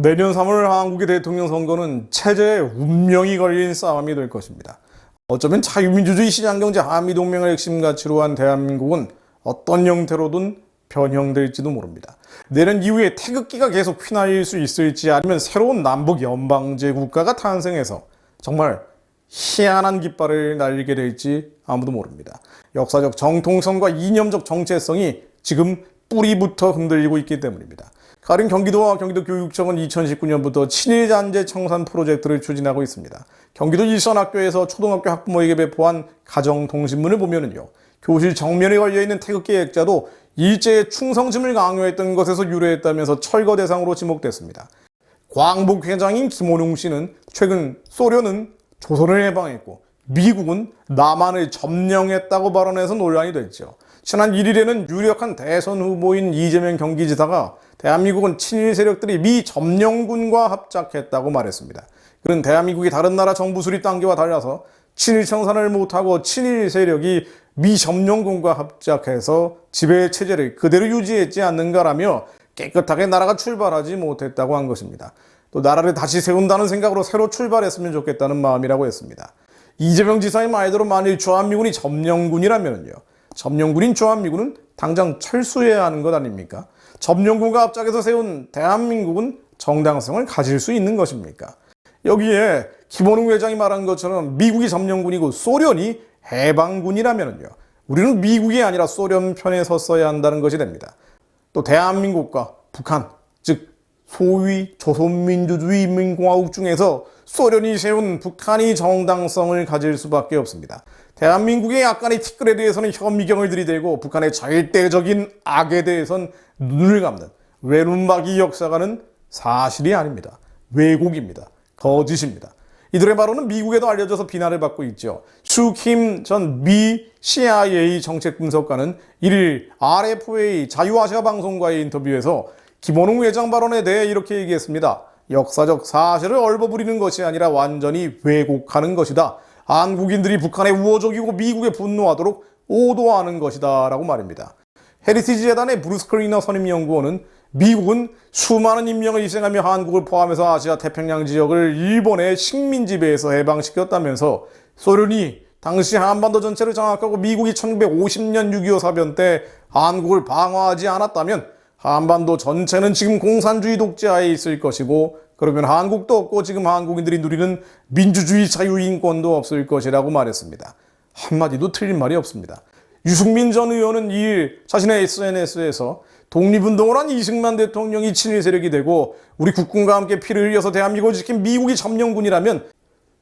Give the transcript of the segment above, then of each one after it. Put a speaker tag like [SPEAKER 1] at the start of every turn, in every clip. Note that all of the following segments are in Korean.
[SPEAKER 1] 내년 3월 한국의 대통령 선거는 체제의 운명이 걸린 싸움이 될 것입니다. 어쩌면 자유민주주의 시장경제 한미동맹을 핵심 가치로 한 대한민국은 어떤 형태로든 변형될지도 모릅니다. 내년 이후에 태극기가 계속 휘날릴 수 있을지 아니면 새로운 남북 연방제 국가가 탄생해서 정말 희한한 깃발을 날리게 될지 아무도 모릅니다. 역사적 정통성과 이념적 정체성이 지금 뿌리부터 흔들리고 있기 때문입니다. 가령 경기도와 경기도교육청은 2019년부터 친일잔재 청산 프로젝트를 추진하고 있습니다. 경기도 일선학교에서 초등학교 학부모에게 배포한 가정통신문을 보면은요, 교실 정면에 걸려있는 태극기의 액자도 일제의 충성심을 강요했던 것에서 유래했다면서 철거 대상으로 지목됐습니다. 광복 회장인 김원웅 씨는 최근 소련은 조선을 해방했고 미국은 남한을 점령했다고 발언해서 논란이 됐죠. 지난 1일에는 유력한 대선 후보인 이재명 경기지사가 대한민국은 친일 세력들이 미 점령군과 합작했다고 말했습니다. 그는 대한민국이 다른 나라 정부 수립 단계와 달라서 친일 청산을 못하고 친일 세력이 미 점령군과 합작해서 지배 체제를 그대로 유지했지 않는가라며 깨끗하게 나라가 출발하지 못했다고 한 것입니다. 또 나라를 다시 세운다는 생각으로 새로 출발했으면 좋겠다는 마음이라고 했습니다. 이재명 지사의 말대로 만일 주한미군이 점령군이라면요, 점령군인 주한미군은 당장 철수해야 하는 것 아닙니까? 점령군과 합작해서 세운 대한민국은 정당성을 가질 수 있는 것입니까? 여기에 김원웅 회장이 말한 것처럼 미국이 점령군이고 소련이 해방군이라면요, 우리는 미국이 아니라 소련 편에 섰어야 한다는 것이 됩니다. 또 대한민국과 북한, 즉 소위 조선민주주의 인민공화국 중에서 소련이 세운 북한이 정당성을 가질 수밖에 없습니다. 대한민국의 약간의 티끌에 대해서는 현미경을 들이대고 북한의 절대적인 악에 대해선 눈을 감는 외눈박이 역사가는 사실이 아닙니다. 왜곡입니다. 거짓입니다. 이들의 발언은 미국에도 알려져서 비난을 받고 있죠. 슈킴 전 미 CIA 정책분석가는 1일 RFA 자유아시아 방송과의 인터뷰에서 김원웅 회장 발언에 대해 이렇게 얘기했습니다. 역사적 사실을 얼버무리는 것이 아니라 완전히 왜곡하는 것이다. 한국인들이 북한에 우호적이고 미국에 분노하도록 오도하는 것이다 라고 말입니다. 헤리티지 재단의 브루스 크리너 선임연구원은 미국은 수많은 인명을 희생하며 한국을 포함해서 아시아 태평양 지역을 일본의 식민 지배에서 해방시켰다면서 소련이 당시 한반도 전체를 장악하고 미국이 1950년 6.25 사변 때 한국을 방어하지 않았다면 한반도 전체는 지금 공산주의 독재하에 있을 것이고 그러면 한국도 없고 지금 한국인들이 누리는 민주주의 자유인권도 없을 것이라고 말했습니다. 한마디도 틀린 말이 없습니다. 유승민 전 의원은 2일 자신의 SNS에서 독립운동을 한 이승만 대통령이 친일 세력이 되고 우리 국군과 함께 피를 흘려서 대한민국을 지킨 미국이 점령군이라면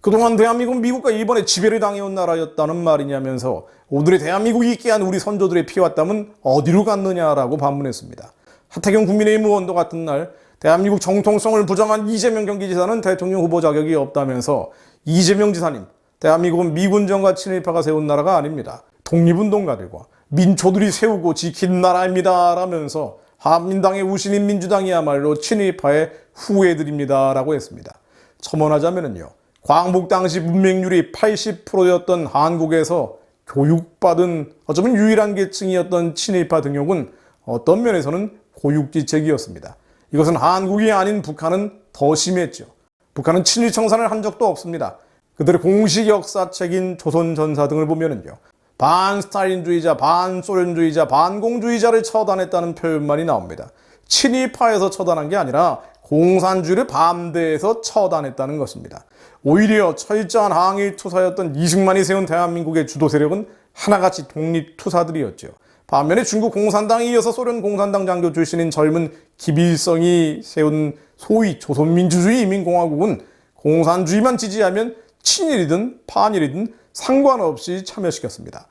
[SPEAKER 1] 그동안 대한민국은 미국과 일본의 지배를 당해온 나라였다는 말이냐면서 오늘의 대한민국이 있게 한 우리 선조들의 피와 땀은 어디로 갔느냐라고 반문했습니다. 하태경 국민의힘 의원도 같은 날 대한민국 정통성을 부정한 이재명 경기지사는 대통령 후보 자격이 없다면서 이재명 지사님, 대한민국은 미군정과 친일파가 세운 나라가 아닙니다. 독립운동가들과 민초들이 세우고 지킨 나라입니다 라면서 한민당의 우신인 민주당이야말로 친일파의 후예들입니다 라고 했습니다. 첨언하자면요, 광복 당시 문맹률이 80%였던 한국에서 교육받은 어쩌면 유일한 계층이었던 친일파 등용은 어떤 면에서는 고육지책이었습니다. 이것은 한국이 아닌 북한은 더 심했죠. 북한은 친일 청산을 한 적도 없습니다. 그들의 공식 역사책인 조선전사 등을 보면은요, 반스탈린주의자, 반소련주의자, 반공주의자를 처단했다는 표현만이 나옵니다. 친일파에서 처단한 게 아니라 공산주의를 반대해서 처단했다는 것입니다. 오히려 철저한 항일투사였던 이승만이 세운 대한민국의 주도 세력은 하나같이 독립투사들이었죠. 반면에 중국 공산당에 이어서 소련 공산당 장교 출신인 젊은 김일성이 세운 소위 조선민주주의 인민공화국은 공산주의만 지지하면 친일이든 반일이든 상관없이 참여시켰습니다.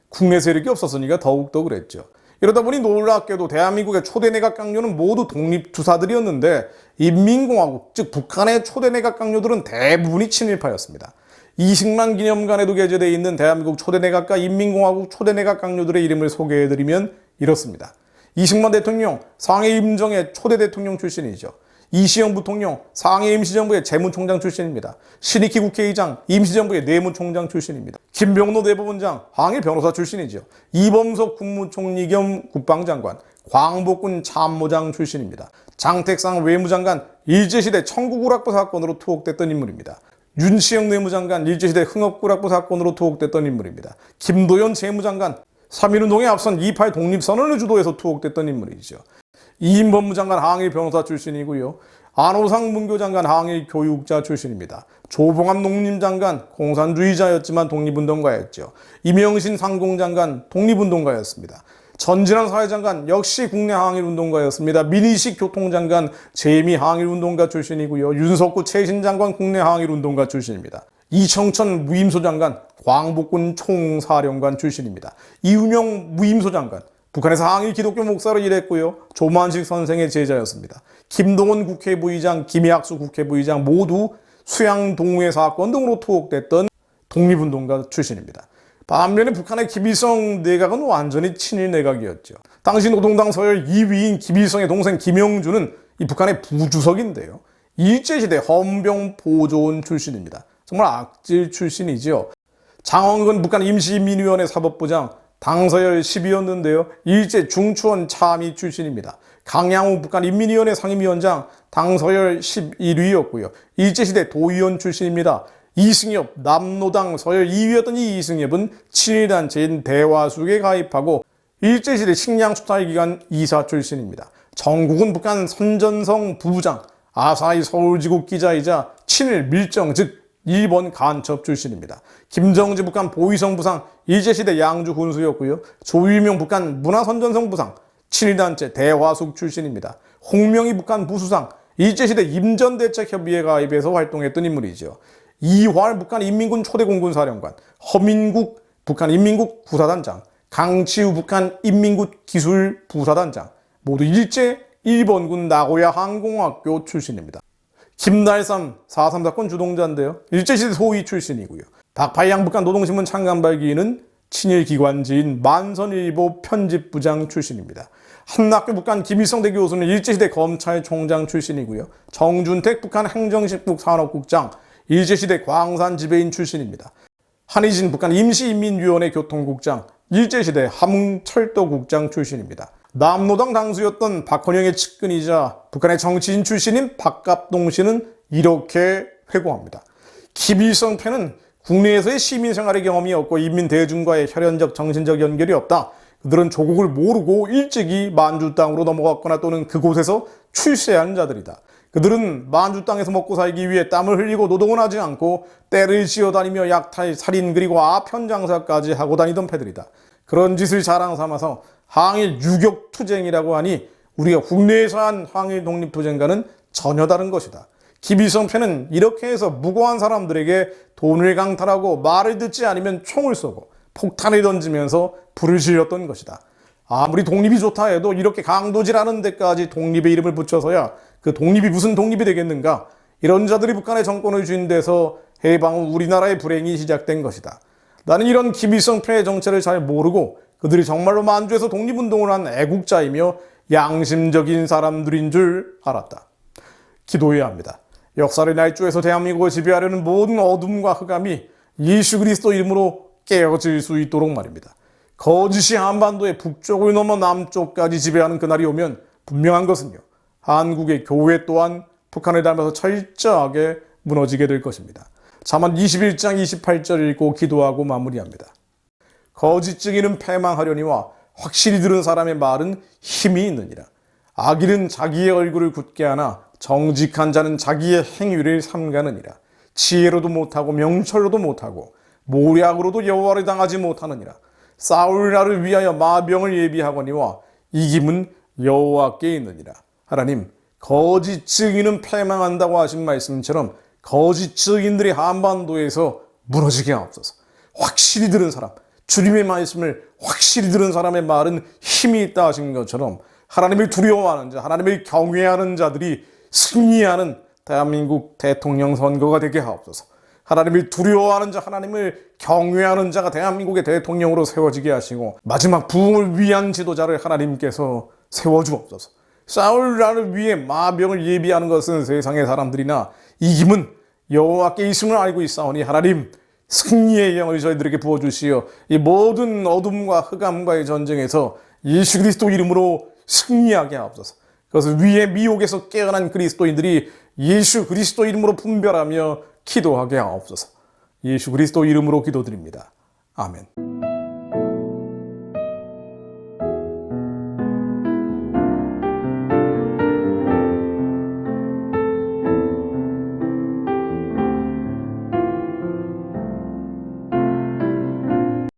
[SPEAKER 1] 국내 세력이 없었으니까 더욱더 그랬죠. 이러다 보니 놀랍게도 대한민국의 초대 내각 강요는 모두 독립투사들이었는데 인민공화국, 즉 북한의 초대 내각 강요들은 대부분이 친일파였습니다. 이승만 기념관에도 게재되어 있는 대한민국 초대 내각과 인민공화국 초대 내각 강요들의 이름을 소개해드리면 이렇습니다. 이승만 대통령 상해임정의 초대 대통령 출신이죠. 이시영 부통령 상해 임시정부의 재무총장 출신입니다. 신익희 국회의장 임시정부의 내무총장 출신입니다. 김병로 대법원장 항해 변호사 출신이죠. 이범석 국무총리 겸 국방장관 광복군 참모장 출신입니다. 장택상 외무장관 일제시대 청구구락부 사건으로 투옥됐던 인물입니다. 윤치영 내무장관 일제시대 흥업구락부 사건으로 투옥됐던 인물입니다. 김도연 재무장관 3.1운동에 앞선 2.8 독립선언을 주도해서 투옥됐던 인물이죠. 이인법무 장관 항일 변호사 출신이고요. 안호상 문교장관 항일 교육자 출신입니다. 조봉암 농림장관 공산주의자였지만 독립운동가였죠. 이명신 상공장관 독립운동가였습니다. 전진환 사회장관 역시 국내 항일운동가였습니다. 민희식 교통장관 재미 항일운동가 출신이고요. 윤석구 최신장관 국내 항일운동가 출신입니다. 이청천 무임소장관 광복군 총사령관 출신입니다. 이은영 무임소장관 북한에서 항일 기독교 목사로 일했고요. 조만식 선생의 제자였습니다. 김동원 국회부의장, 김학수 국회부의장 모두 수양동우회 사건 등으로 투옥됐던 독립운동가 출신입니다. 반면에 북한의 김일성 내각은 완전히 친일 내각이었죠. 당시 노동당 서열 2위인 김일성의 동생 김영주는 이 북한의 부주석인데요. 일제시대 헌병 보조원 출신입니다. 정말 악질 출신이죠. 장원근 북한 임시인민위원회 사법부장 당서열 10위였는데요. 일제 중추원 참의 출신입니다. 강양우 북한 인민위원회 상임위원장 당서열 11위였고요. 일제시대 도의원 출신입니다. 이승엽 남노당 서열 2위였던 이 이승엽은 친일단체인 대화숙에 가입하고 일제시대 식량수탈기관 이사 출신입니다. 정국은 북한 선전성 부부장 아사히 서울지국 기자이자 친일 밀정 즉 일본 간첩 출신입니다. 김정지 북한 보위성 부상 일제시대 양주 군수였고요. 조일명 북한 문화선전성 부상 친일단체 대화숙 출신입니다. 홍명희 북한 부수상 일제시대 임전대책협의회 가입해서 활동했던 인물이죠. 이활 북한 인민군 초대공군사령관, 허민국 북한 인민국 부사단장, 강치우 북한 인민군 기술부사단장 모두 일제 일본군 나고야 항공학교 출신입니다. 김달삼 4.3 사건 주동자인데요. 일제시대 소위 출신이고요. 박파양 북한 노동신문 창간발기인은 친일기관지인 만선일보 편집부장 출신입니다. 한낙규 북한 김일성대 교수는 일제시대 검찰총장 출신이고요. 정준택 북한 행정식국 산업국장 일제시대 광산 지배인 출신입니다. 한희진 북한 임시인민위원회 교통국장 일제시대 함흥철도국장 출신입니다. 남노당 당수였던 박헌영의 측근이자 북한의 정치인 출신인 박갑동 씨는 이렇게 회고합니다. 김일성 패는 국내에서의 시민생활의 경험이 없고 인민대중과의 혈연적 정신적 연결이 없다. 그들은 조국을 모르고 일찍이 만주 땅으로 넘어갔거나 또는 그곳에서 출세한 자들이다. 그들은 만주 땅에서 먹고 살기 위해 땀을 흘리고 노동을 하지 않고 때를 지어다니며 약탈, 살인 그리고 아편 장사까지 하고 다니던 패들이다. 그런 짓을 자랑 삼아서 항일 유격투쟁이라고 하니 우리가 국내에서 한 항일 독립투쟁과는 전혀 다른 것이다. 김일성 패는 이렇게 해서 무고한 사람들에게 돈을 강탈하고 말을 듣지 않으면 총을 쏘고 폭탄을 던지면서 불을 질렀던 것이다. 아무리 독립이 좋다 해도 이렇게 강도질하는 데까지 독립의 이름을 붙여서야 그 독립이 무슨 독립이 되겠는가? 이런 자들이 북한의 정권을 쥔 데서 해방 후 우리나라의 불행이 시작된 것이다. 나는 이런 김일성 패의 정체를 잘 모르고 그들이 정말로 만주에서 독립운동을 한 애국자이며 양심적인 사람들인 줄 알았다. 기도해야 합니다. 역사를 날조해서 대한민국을 지배하려는 모든 어둠과 흑암이 예수 그리스도 이름으로 깨어질 수 있도록 말입니다. 거짓이 한반도의 북쪽을 넘어 남쪽까지 지배하는 그날이 오면 분명한 것은요. 한국의 교회 또한 북한을 닮아서 철저하게 무너지게 될 것입니다. 잠언 21장 28절 읽고 기도하고 마무리합니다. 거짓 증인은 패망하려니와 확실히 들은 사람의 말은 힘이 있느니라. 악인은 자기의 얼굴을 굳게 하나 정직한 자는 자기의 행위를 삼가느니라. 지혜로도 못하고 명철로도 못하고 모략으로도 여호와를 당하지 못하느니라. 싸울 날을 위하여 마병을 예비하거니와 이김은 여호와께 있느니라. 하나님, 거짓 증인은 패망한다고 하신 말씀처럼 거짓 증인들이 한반도에서 무너지게 하옵소서. 확실히 들은 사람, 주님의 말씀을 확실히 들은 사람의 말은 힘이 있다 하신 것처럼 하나님을 두려워하는 자, 하나님을 경외하는 자들이 승리하는 대한민국 대통령 선거가 되게 하옵소서. 하나님을 두려워하는 자, 하나님을 경외하는 자가 대한민국의 대통령으로 세워지게 하시고 마지막 부흥을 위한 지도자를 하나님께서 세워주옵소서. 싸울 날을 위해 마병을 예비하는 것은 세상의 사람들이나 이김은 여호와께 있음을 알고 있사오니 하나님 승리의 영을 저희들에게 부어주시어 이 모든 어둠과 흑암과의 전쟁에서 예수 그리스도 이름으로 승리하게 하옵소서. 그것을 위에 미혹에서 깨어난 그리스도인들이 예수 그리스도 이름으로 분별하며 기도하게 하옵소서. 예수 그리스도 이름으로 기도드립니다. 아멘.